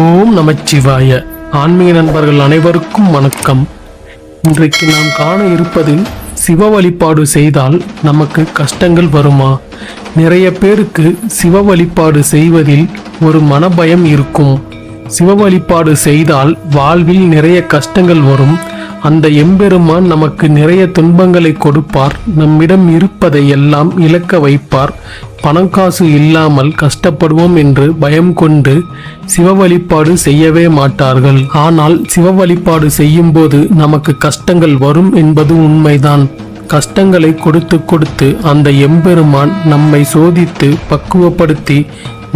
ஓம் நமச்சிவாய. ஆன்மீக நண்பர்கள் அனைவருக்கும் வணக்கம். இன்றைக்கு நாம் காண இருப்பது, சிவ வழிபாடு செய்தால் நமக்கு கஷ்டங்கள் வருமா? நிறைய பேருக்கு சிவ வழிபாடு செய்வதில் ஒரு மனபயம் இருக்கும். சிவ வழிபாடு செய்தால் வாழ்வில் நிறைய கஷ்டங்கள் வரும், அந்த எம்பெருமான் நமக்கு நிறைய துன்பங்களை கொடுப்பார், நம்மிடம் இருப்பதை எல்லாம் இழக்க வைப்பார், பணம் காசு இல்லாமல் கஷ்டப்படுவோம் என்று பயம் கொண்டு சிவ வழிபாடு செய்யவே மாட்டார்கள். ஆனால் சிவ வழிபாடு செய்யும் போது நமக்கு கஷ்டங்கள் வரும் என்பது உண்மைதான். கஷ்டங்களை கொடுத்து கொடுத்து அந்த எம்பெருமான் நம்மை சோதித்து பக்குவப்படுத்தி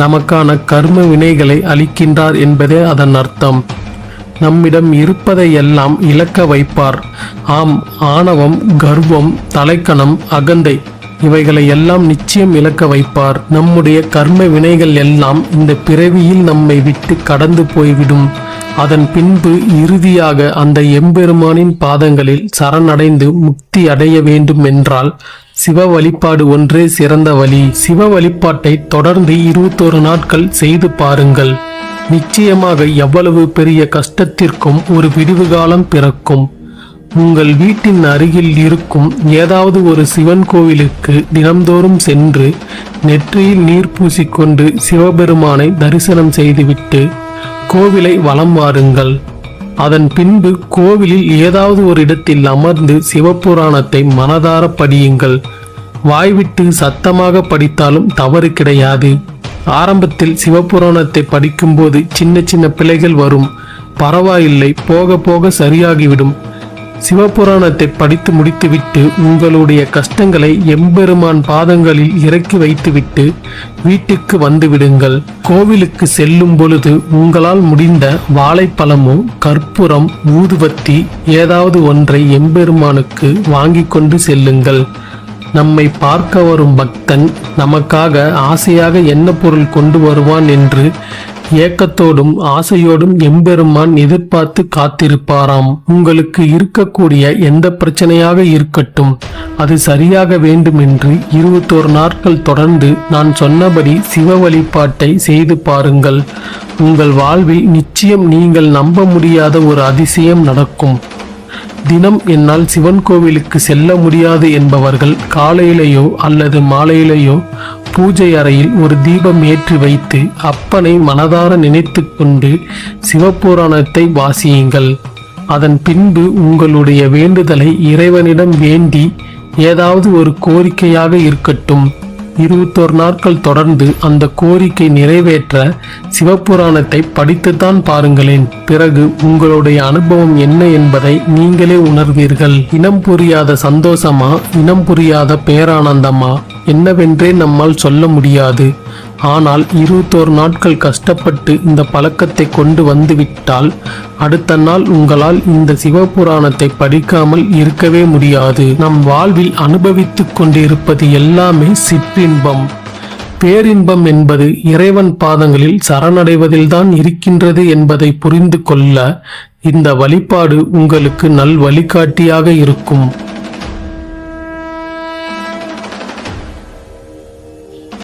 நமக்கான கர்ம வினைகளை அளிக்கின்றார் என்பதே அதன் அர்த்தம். நம்மிடம் இருப்பதை எல்லாம் இழக்க வைப்பார். ஆம், ஆணவம், கர்வம், தலைக்கணம், அகந்தை இவைகளை எல்லாம் நிச்சயம் இழக்க வைப்பார். நம்முடைய கர்ம வினைகள் எல்லாம் இந்த பிறவியில் நம்மை விட்டு கடந்து போய்விடும். அதன் பின்பு இறுதியாக அந்த எம்பெருமானின் பாதங்களில் சரணடைந்து முக்தி அடைய வேண்டும் என்றால் சிவ வழிபாடு ஒன்றே சிறந்த வழி. சிவ வழிபாட்டை தொடர்ந்து 21 நாட்கள் செய்து பாருங்கள். நிச்சயமாக எவ்வளவு பெரிய கஷ்டத்திற்கும் ஒரு விடிவு காலம் பிறக்கும். உங்கள் வீட்டின் அருகில் இருக்கும் ஏதாவது ஒரு சிவன் கோவிலுக்கு தினம்தோறும் சென்று நெற்றியில் நீர் பூசிக்கொண்டு சிவபெருமானை தரிசனம் செய்துவிட்டு கோவிலை வலம் வாருங்கள். அதன் பின்பு கோவிலில் ஏதாவது ஒரு இடத்தில் அமர்ந்து சிவபுராணத்தை மனதார படியுங்கள். வாய்விட்டு சத்தமாக படித்தாலும் தவறு கிடையாது. ஆரம்பத்தில் சிவபுராணத்தை படிக்கும்போது சின்ன சின்ன பிழைகள் வரும், பரவாயில்லை, போக போக சரியாகிவிடும். சிவபுராணத்தை படித்து முடித்துவிட்டு உங்களுடைய கஷ்டங்களை எம்பெருமான் பாதங்களில் இறக்கி வைத்துவிட்டு வீட்டுக்கு வந்துவிடுங்கள். கோவிலுக்கு செல்லும் பொழுது உங்களால் முடிந்த வாழைப்பழமோ கற்பூரம் ஊதுவத்தி ஏதாவது ஒன்றை எம்பெருமானுக்கு வாங்கி கொண்டு செல்லுங்கள். நம்மை பார்க்க வரும் பக்தன் நமக்காக ஆசையாக என்ன பொருள் கொண்டு வருவான் என்று ஏக்கத்தோடும் ஆசையோடும் எம்பெருமான் எதிர்பார்த்து காத்திருப்பாராம். உங்களுக்கு இருக்கக்கூடிய எந்த பிரச்சனையாக இருக்கட்டும், அது சரியாக வேண்டும் என்று 21 நாட்கள் தொடர்ந்து நான் சொன்னபடி சிவ வழிபாட்டை செய்து பாருங்கள். உங்கள் வாழ்வில் நிச்சயம் நீங்கள் நம்ப முடியாத ஒரு அதிசயம் நடக்கும். தினம் என்னால் சிவன் கோவிலுக்கு செல்ல முடியாது என்பவர்கள் காலையிலேயோ அல்லது மாலையிலேயோ பூஜை அறையில் ஒரு தீபம் ஏற்றி வைத்து அப்பனை மனதார நினைத்து கொண்டு சிவபுராணத்தை வாசியுங்கள். அதன் பின்பு உங்களுடைய வேண்டுதலை இறைவனிடம் வேண்டி, ஏதாவது ஒரு கோரிக்கையாக இருக்கட்டும், 21 நாட்கள் தொடர்ந்து அந்த கோரிக்கை நிறைவேற்ற சிவபுராணத்தை படித்துத்தான் பாருங்களேன். பிறகு உங்களுடைய அனுபவம் என்ன என்பதை நீங்களே உணர்வீர்கள். இனம் புரியாத சந்தோஷமா, இனம் புரியாத பேரானந்தமா என்னவென்றே நம்மால் சொல்ல முடியாது. ஆனால் 21 நாட்கள் கஷ்டப்பட்டு இந்த பழக்கத்தை கொண்டு வந்துவிட்டால் அடுத்த நாள் உங்களால் இந்த சிவபுராணத்தை படிக்காமல் இருக்கவே முடியாது. நம் வாழ்வில் அனுபவித்துக் கொண்டிருப்பது எல்லாமே சிற்றின்பம். பேரின்பம் என்பது இறைவன் பாதங்களில் சரணடைவதில்தான் இருக்கின்றது என்பதை புரிந்து கொள்ள இந்த வழிபாடு உங்களுக்கு நல் வழிகாட்டியாக இருக்கும்.